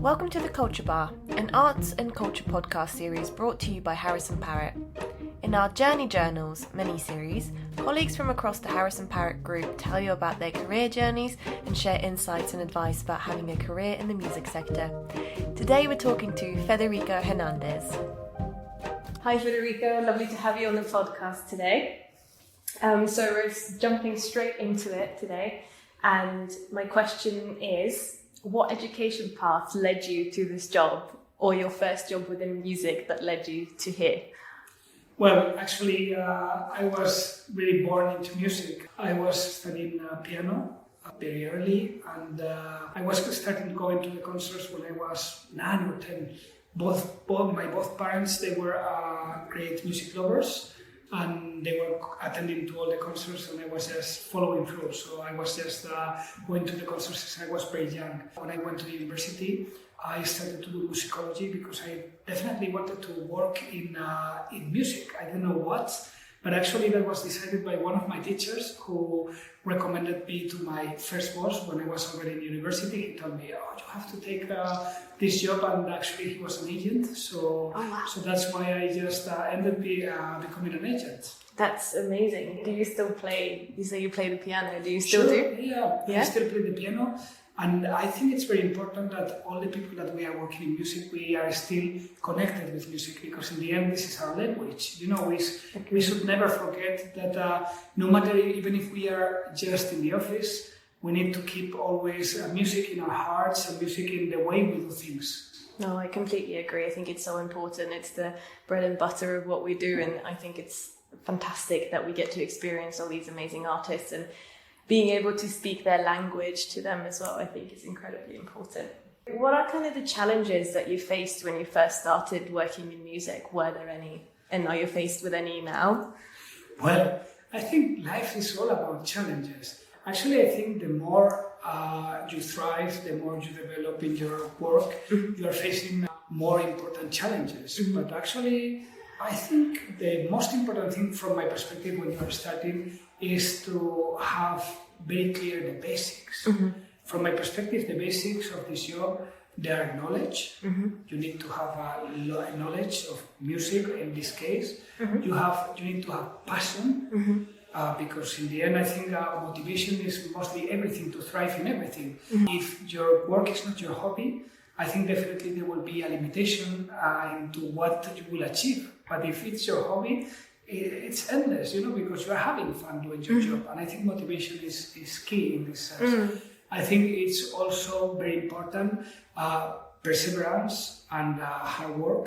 Welcome to The Culture Bar, an arts and culture podcast series brought to you by HarrisonParrott. In our Journey Journals mini-series, colleagues from across the HarrisonParrott Group tell you about their career journeys and share insights and advice about having a career in the music sector. Today we're talking to Federico Hernandez. Hi Federico, lovely to have you on the podcast today. So we're jumping straight into it today, and my question is, what education path led you to this job, or your first job within music that led you to here? Well, actually, I was really born into music. I was studying piano very early, and I was starting going to the concerts when I was 9 or 10. Both parents, they were great music lovers, and they were attending to all the concerts, and I was just following through. So I was just going to the concerts since I was very young. When I went to university, I started to do musicology because I definitely wanted to work in music. I didn't know what, but actually that was decided by one of my teachers who recommended me to my first boss when I was already in university. He told me, "Oh, you have to take this job," and actually he was an agent. So that's why I just ended up becoming an agent. That's amazing. Do you still play? You say you play the piano. Do you still Sure, do? Yeah, I still play the piano. And I think it's very important that all the people that we are working in music, we are still connected with music, because in the end, this is our language. You know, we should never forget that no matter, even if we are just in the office, we need to keep always music in our hearts and music in the way we do things. No, I completely agree. I think it's so important. It's the bread and butter of what we do, and I think it's fantastic that we get to experience all these amazing artists, and being able to speak their language to them as well, I think is incredibly important. What are kind of the challenges that you faced when you first started working in music? Were there any? And are you faced with any now? Well, I think life is all about challenges. Actually, I think the more you thrive, the more you develop in your work, you are facing more important challenges. But actually, I think the most important thing from my perspective when you are starting is to have very clear the basics. From my perspective, the basics of this job, they are knowledge. You need to have a knowledge of music in this case. You need to have passion, because in the end I think motivation is mostly everything to thrive in everything. If your work is not your hobby, I think definitely there will be a limitation into what you will achieve. But if it's your hobby, it's endless, because you are having fun doing your job. And I think motivation is key in this sense. I think it's also very important, perseverance and hard work.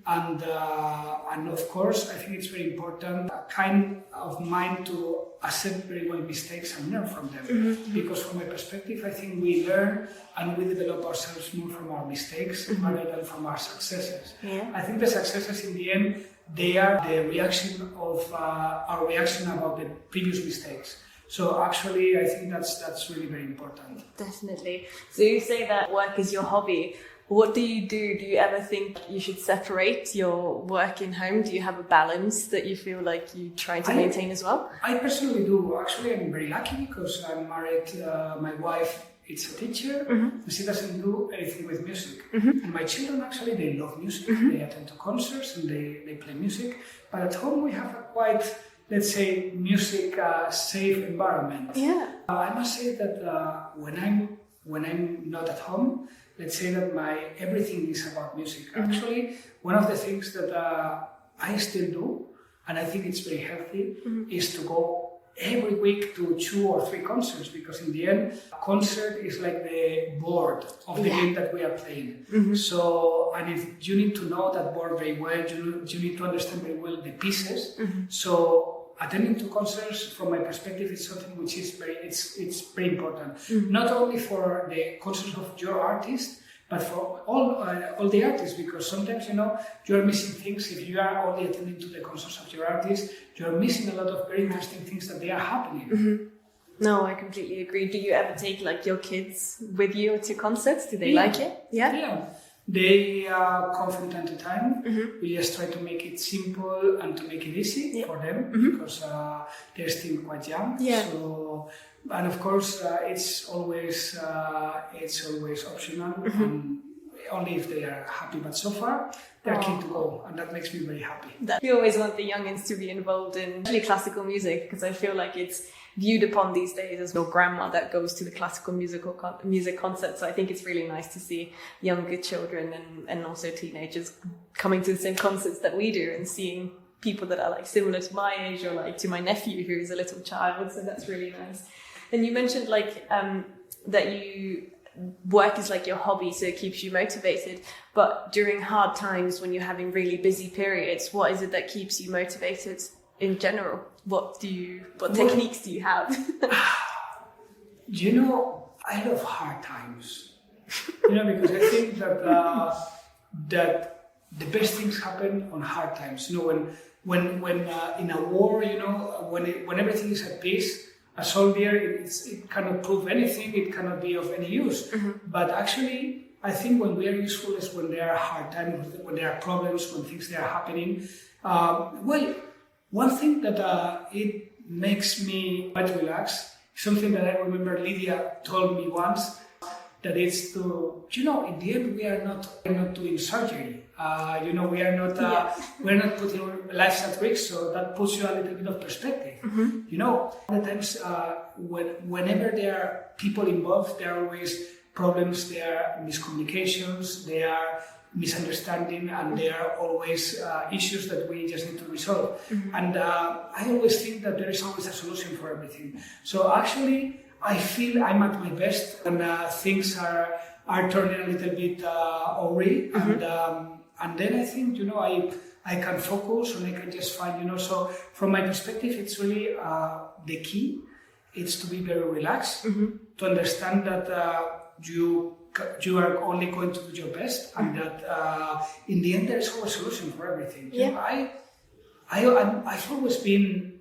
And of course, I think it's very important, a kind of mind to accept very well mistakes and learn from them. Because from my perspective, I think we learn and we develop ourselves more from our mistakes rather than from our successes. I think the successes in the end, they are the reaction of our reaction about the previous mistakes. So actually, I think that's really very important. Definitely. So you say that work is your hobby. What do you do? Do you ever think you should separate your work in home? Do you have a balance that you feel like you try to maintain as well? I personally do. Actually, I'm very lucky because I'm married. My wife is a teacher, and she doesn't do anything with music. And my children, actually, they love music. They attend to concerts and they play music. But at home, we have a quite, let's say, music safe environment. I must say that when I'm not at home, let's say that my everything is about music. Actually, one of the things that I still do, and I think it's very healthy, is to go every week to 2 or 3 concerts, because in the end, a concert is like the board of the game that we are playing. So, and if you need to know that board very well, you need to understand very well the pieces. So, attending to concerts, from my perspective, is something which is it's very important. Not only for the concerts of your artist, but for all the artists, because sometimes, you are missing things. If you are only attending to the concerts of your artist, you are missing a lot of very interesting things that they are happening. No, I completely agree. Do you ever take your kids with you to concerts? Do they like it? Yeah. They come from time to time. We just try to make it simple and to make it easy for them, because they're still quite young. So, and of course, it's always optional. And only if they are happy. But so far, they're keen to go, and that makes me very happy. We always want the youngins to be involved in classical music, because I feel like it's viewed upon these days as your grandma that goes to the classical music concerts. So I think it's really nice to see younger children and also teenagers coming to the same concerts that we do, and seeing people that are like similar to my age, or like to my nephew who is a little child. So that's really nice. And you mentioned like that you work is like your hobby, so it keeps you motivated. But during hard times, when you're having really busy periods, what is it that keeps you motivated in general? What techniques do you have? I love hard times. Because I think that the best things happen on hard times. When in a war, when everything is at peace, a soldier, it cannot prove anything, it cannot be of any use. But actually, I think when we are useful is when there are hard times, when there are problems, when things are happening. One thing that it makes me quite relax, something that I remember Lydia told me once, that it's to, in the end, we are not doing surgery. We are not putting lives at risk, so that puts you a little bit of perspective. At times, whenever there are people involved, there are always problems, there are miscommunications, there are misunderstanding, and there are always issues that we just need to resolve. And I always think that there is always a solution for everything. So actually, I feel I'm at my best when things are turning a little bit awry, and then I think I can focus and I can just find So from my perspective, it's really the key. It's to be very relaxed, to understand that you are only going to do your best, and that in the end there is always a solution for everything. I've always been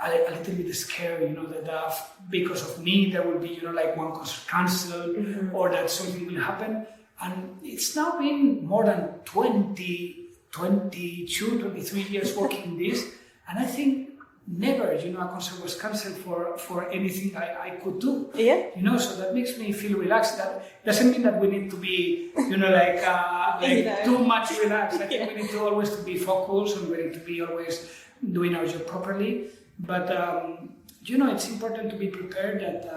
a little bit scared, that because of me there will be, like one concert cancelled, or that something will happen. And it's now been more than 22, 23 years working in this, and I think never, a concert was cancelled for anything I could do. So that makes me feel relaxed. That doesn't mean that we need to be, too much relaxed. I think we need to always to be focused, and we need to be always doing our job properly. But it's important to be prepared that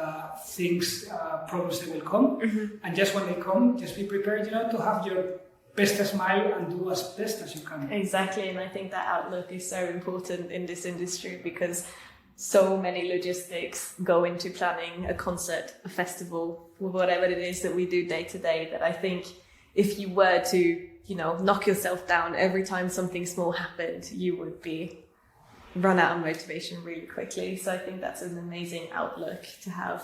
problems they will come, and just when they come, just be prepared, to have your best smile and do as best as you can. Exactly, and I think that outlook is so important in this industry, because so many logistics go into planning a concert, a festival, whatever it is that we do day to day, that I think if you were to, knock yourself down every time something small happened, you would be run out of motivation really quickly. So I think that's an amazing outlook to have.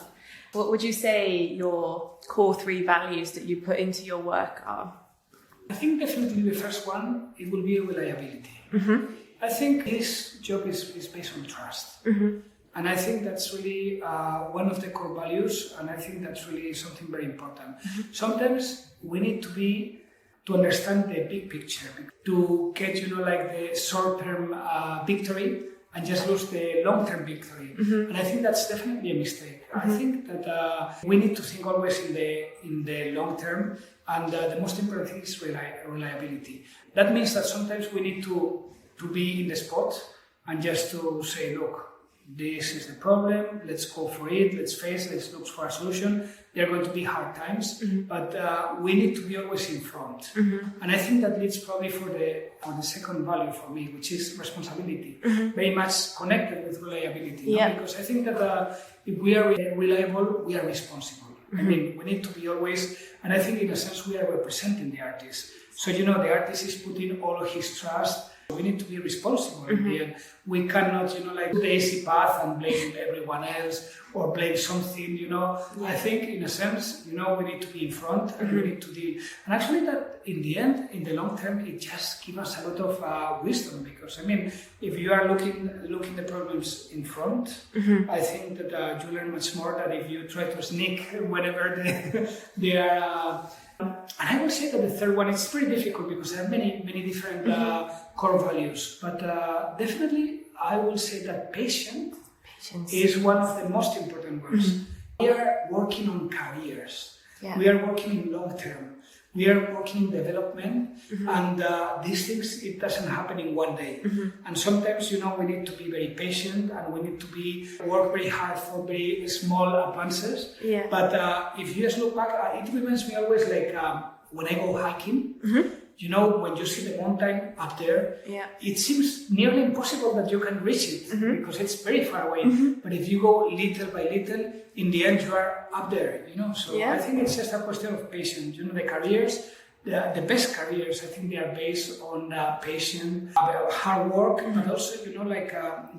What would you say your core 3 values that you put into your work are? I think definitely the first one, it will be reliability. I think this job is based on trust. And I think that's really one of the core values, and I think that's really something very important. Sometimes we need to understand the big picture, to get, the short-term victory and just lose the long-term victory. And I think that's definitely a mistake. I think that we need to think always in the long term, and the most important thing is reliability. That means that sometimes we need to be in the spot and just to say, look, this is the problem, let's go for it, let's look for a solution. There are going to be hard times, but we need to be always in front. And I think that leads probably for the second value for me, which is responsibility, very much connected with reliability. Because I think that if we are reliable, we are responsible. I mean, we need to be always, and I think in a sense we are representing the artist. So, the artist is putting all of his trust. We need to be responsible in the end. We cannot, do the easy path and blame everyone else or blame something, I think in a sense, we need to be in front and we need to deal. And actually that in the end, in the long term, it just gives us a lot of wisdom, because if you are looking the problems in front, I think that you learn much more than if you try to sneak whenever they are. And I will say that the third one is pretty difficult because there are many different core values. But definitely, I will say that patience is one of the most important ones. We are working on careers. We are working in long term. We are working in development, and these things, it doesn't happen in one day. And sometimes, we need to be very patient, and we need to work very hard for very small advances. Yeah. But if you just look back, it reminds me always like when I go hiking. When you see the mountain up there, it seems nearly impossible that you can reach it because it's very far away. But if you go little by little, in the end you are up there, So I think it's just a question of patience. The careers, the best careers, I think they are based on patience, hard work, but also,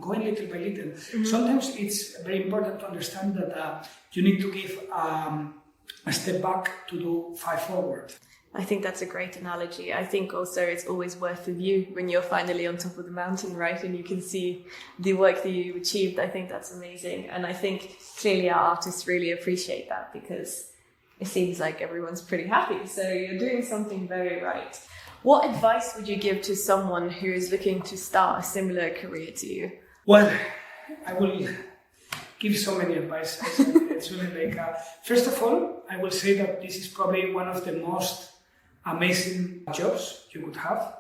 going little by little. Sometimes it's very important to understand that you need to give a step back to do 5 forward. I think that's a great analogy. I think also it's always worth the view when you're finally on top of the mountain, right? And you can see the work that you've achieved. I think that's amazing. And I think clearly our artists really appreciate that because it seems like everyone's pretty happy. So you're doing something very right. What advice would you give to someone who is looking to start a similar career to you? Well, I will give so many advice. It's really first of all, I will say that this is probably one of the most amazing jobs you could have.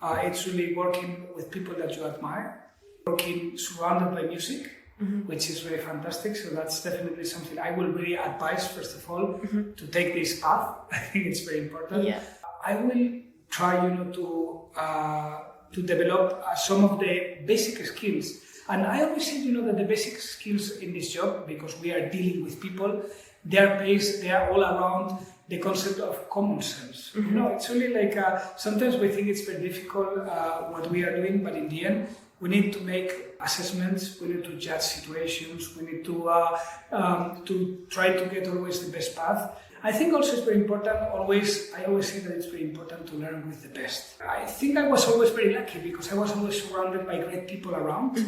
It's really working with people that you admire, working surrounded by music, which is very fantastic. So that's definitely something I will really advise, first of all, to take this path. I think it's very important. Yeah. I will try, to develop some of the basic skills. And I always say, that the basic skills in this job, because we are dealing with people, they are all around the concept of common sense. It's really sometimes we think it's very difficult what we are doing, but in the end, we need to make assessments, we need to judge situations, we need to try to get always the best path. I think also it's very important, I always say that it's very important to learn with the best. I think I was always very lucky because I was always surrounded by great people around,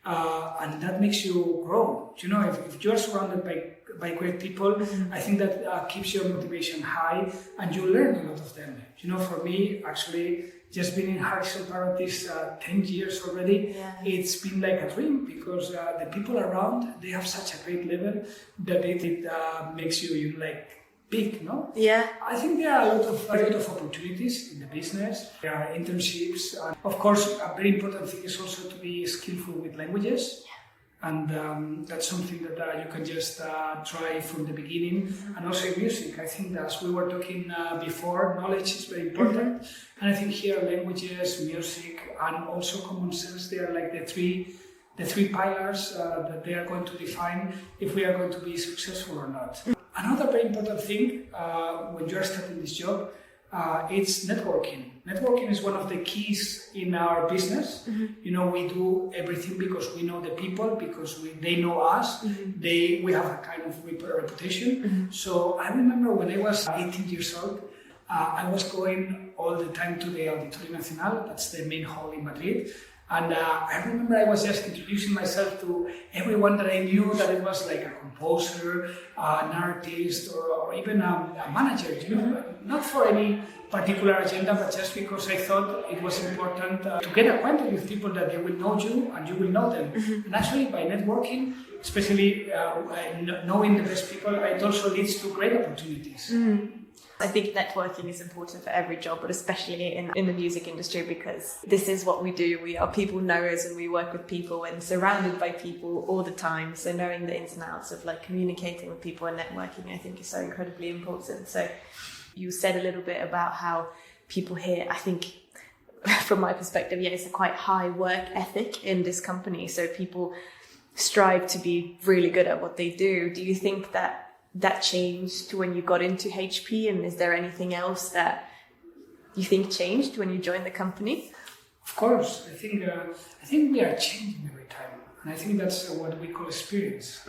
and that makes you grow. If you're surrounded by great people, I think that keeps your motivation high and you learn a lot of them. For me, actually, just being in HarrisonParrott this 10 years already, it's been like a dream because the people around, they have such a great level that it makes you big, no? Yeah. I think there are a lot of opportunities in the business. There are internships. Of course, a very important thing is also to be skillful with languages. And that's something that you can just try from the beginning. And also in music, I think that as we were talking before, knowledge is very important. And I think here languages, music, and also common sense, they are like the three pillars that they are going to define if we are going to be successful or not. Another very important thing when you're starting this job, it's networking. Networking is one of the keys in our business. We do everything because we know the people, because they know us. We have a kind of reputation. So I remember when I was 18 years old, I was going all the time to the Auditorio Nacional, that's the main hall in Madrid. And I remember I was just introducing myself to everyone that I knew, that it was like a composer, an artist, or even a manager, not for any particular agenda, but just because I thought it was important to get acquainted with people that they will know you and you will know them. And actually by networking, especially knowing the best people, it also leads to great opportunities. I think networking is important for every job, but especially in the music industry, because this is what we do. We are people knowers and we work with people and surrounded by people all the time. So knowing the ins and outs of communicating with people and networking, I think is so incredibly important. So you said a little bit about how people here, I think from my perspective, it's a quite high work ethic in this company. So people strive to be really good at what they do. Do you think that changed when you got into HP, and is there anything else that you think changed when you joined the company? Of course, I think we are changing every time, and I think that's what we call experience.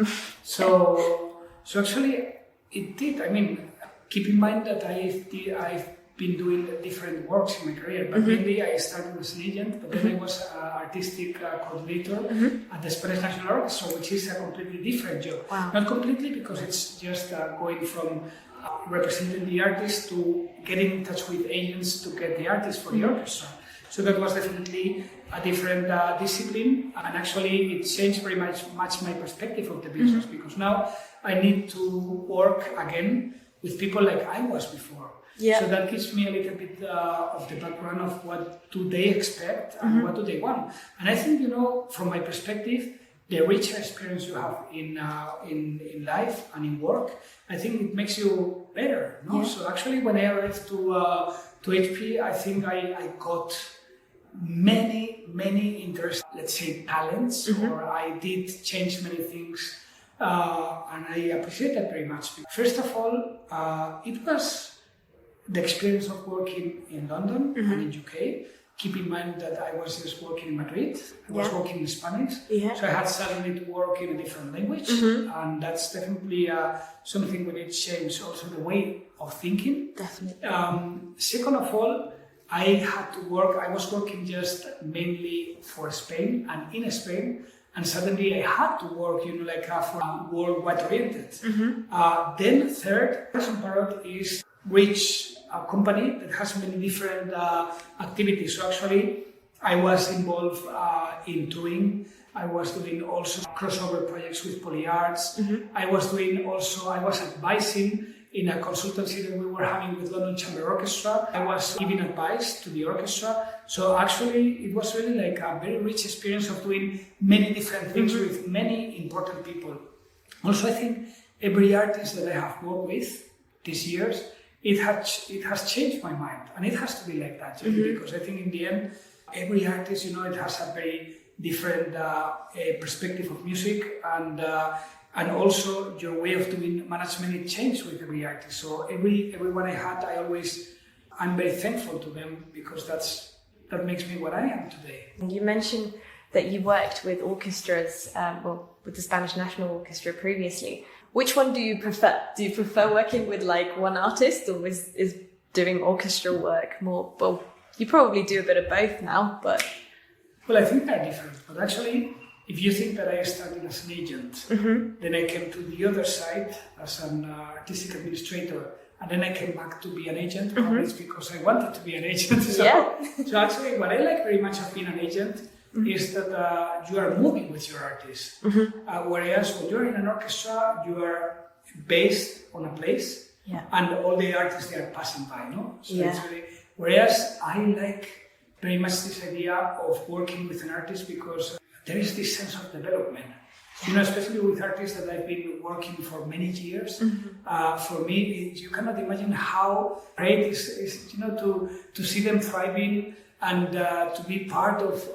So actually, it did. I mean, keep in mind that I've been doing different works in my career, but mainly I started as an agent, but then I was artistic coordinator at the Spanish National Orchestra, which is a completely different job. Wow. Not completely, because it's just going from representing the artist to getting in touch with agents to get the artist for the orchestra. So that was definitely a different discipline, and actually it changed very much my perspective of the business, because now I need to work again with people like I was before. Yeah. So that gives me a little bit of the background of what do they expect and what do they want. And I think, from my perspective, the richer experience you have in life and in work, I think it makes you better. No? Yeah. So actually, when I arrived to HP, I think I got many interesting, let's say, talents, or I did change many things, and I appreciate that very much. First of all, it was the experience of working in London and in UK. Keep in mind that I was just working in Madrid, I was working in Spanish, so I had suddenly to work in a different language, and that's definitely something we need to change, also the way of thinking. Definitely. Second of all, I was working just mainly for Spain and in Spain, and suddenly I had to work, for worldwide oriented. Then third, HarrisonParrott is a company that has many different activities. So actually, I was involved in touring. I was doing also crossover projects with PolyArts. I was advising in a consultancy that we were having with London Chamber Orchestra. I was giving advice to the orchestra. So actually, it was really like a very rich experience of doing many different things with many important people. Also, I think every artist that I have worked with these years, it has changed my mind, and it has to be like that, because I think in the end, every artist, it has a very different perspective of music, and also your way of doing management, it changed with every artist. So everyone I had, I'm very thankful to them, because that makes me what I am today. You mentioned that you worked with orchestras, with the Spanish National Orchestra previously. Which one do you prefer? Do you prefer working with like one artist, or is doing orchestral work more? Well, you probably do a bit of both now, but... Well, I think they're different. But actually, if you think that I started as an agent, then I came to the other side as an artistic administrator, and then I came back to be an agent, probably it's because I wanted to be an agent. So actually, what I like very much of being an agent is that you are moving with your artist. Whereas when you're in an orchestra, you are based on a place, and all the artists, they are passing by, no? So it's really, whereas I like very much this idea of working with an artist, because there is this sense of development. Especially with artists that I've been working for many years. For me, you cannot imagine how great it is to see them thriving and to be part of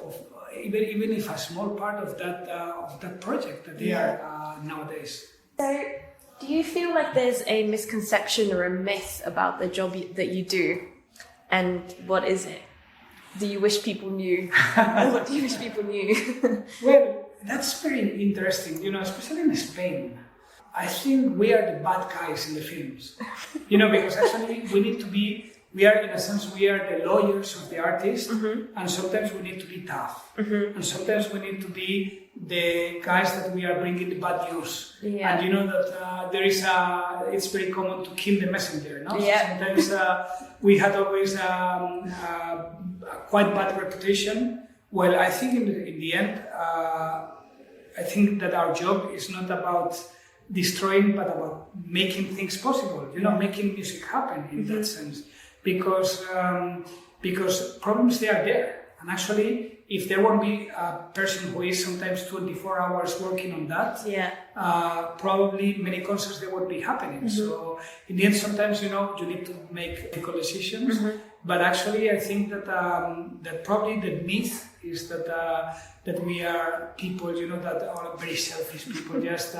even if a small part of that project that they are nowadays. So, do you feel like there's a misconception or a myth about the job that you do? And what is it? Do you wish people knew? What do you wish people knew? Well, that's very interesting, especially in Spain. I think we are the bad guys in the films, because actually we are in a sense, we are the lawyers of the artist, and sometimes we need to be tough, and sometimes we need to be the guys that we are bringing the bad news, and that it's very common to kill the messenger, no? So sometimes we had always a quite bad reputation. Well, I think in the end, I think that our job is not about destroying, but about making things possible, making music happen in that sense. Because problems, they are there. And actually, if there won't be a person who is sometimes 24 hours working on that, probably many concerts, they won't be happening. So in the end, sometimes, you need to make difficult decisions. But actually, I think that that probably the myth is that we are people, that are very selfish people, just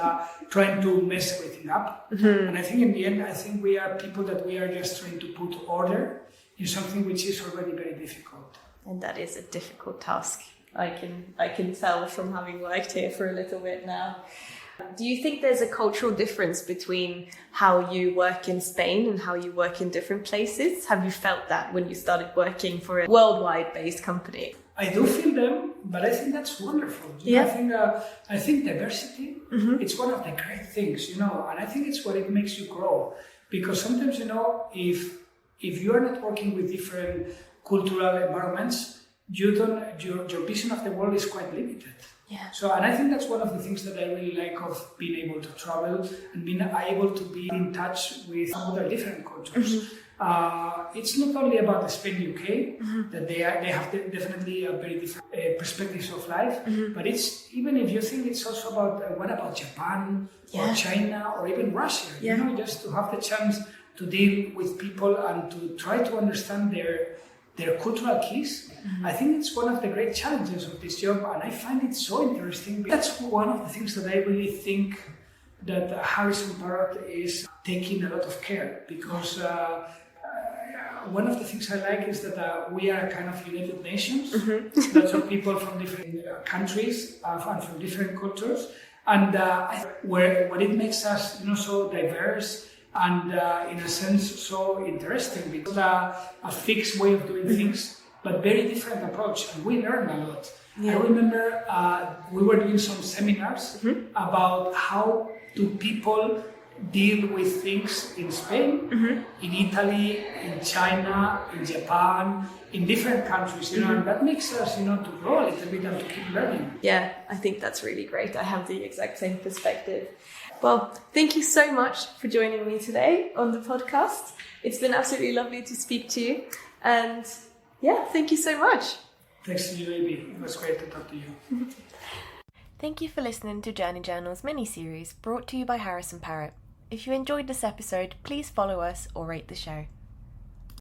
trying to mess everything up. And I think in the end, we are people that we are just trying to put order in something which is already very difficult. And that is a difficult task. I can tell from having worked here for a little bit now. Do you think there's a cultural difference between how you work in Spain and how you work in different places? Have you felt that when you started working for a worldwide based company? I do feel them, but I think that's wonderful. I think diversity, it's one of the great things, and I think it's what it makes you grow. Because sometimes, if you are not working with different cultural environments, your vision of the world is quite limited. So, and I think that's one of the things that I really like of being able to travel and being able to be in touch with other different cultures. it's not only about Spain, UK, that they have definitely a very different perspectives of life, but it's even if you think it's also about what about Japan or China or even Russia, you know, just to have the chance to deal with people and to try to understand their cultural keys. I think it's one of the great challenges of this job, and I find it so interesting. That's one of the things that I really think that HarrisonParrott is taking a lot of care, because one of the things I like is that we are a kind of United Nations, lots of people from different countries and from different cultures, and what it makes us, you know, so diverse and in a sense so interesting, because a fixed way of doing things, but very different approach, and we learn a lot. I remember we were doing some seminars about how do people deal with things in Spain, in Italy, in China, in Japan, in different countries, you know, and that makes us, you know, to grow a little bit and to keep learning. Yeah, I think that's really great. I have the exact same perspective. Well, thank you so much for joining me today on the podcast. It's been absolutely lovely to speak to you. And yeah, thank you so much. Thanks to you, Amy. It was great to talk to you. Thank you for listening to Journey Journals mini-series brought to you by HarrisonParrott. If you enjoyed this episode, please follow us or rate the show.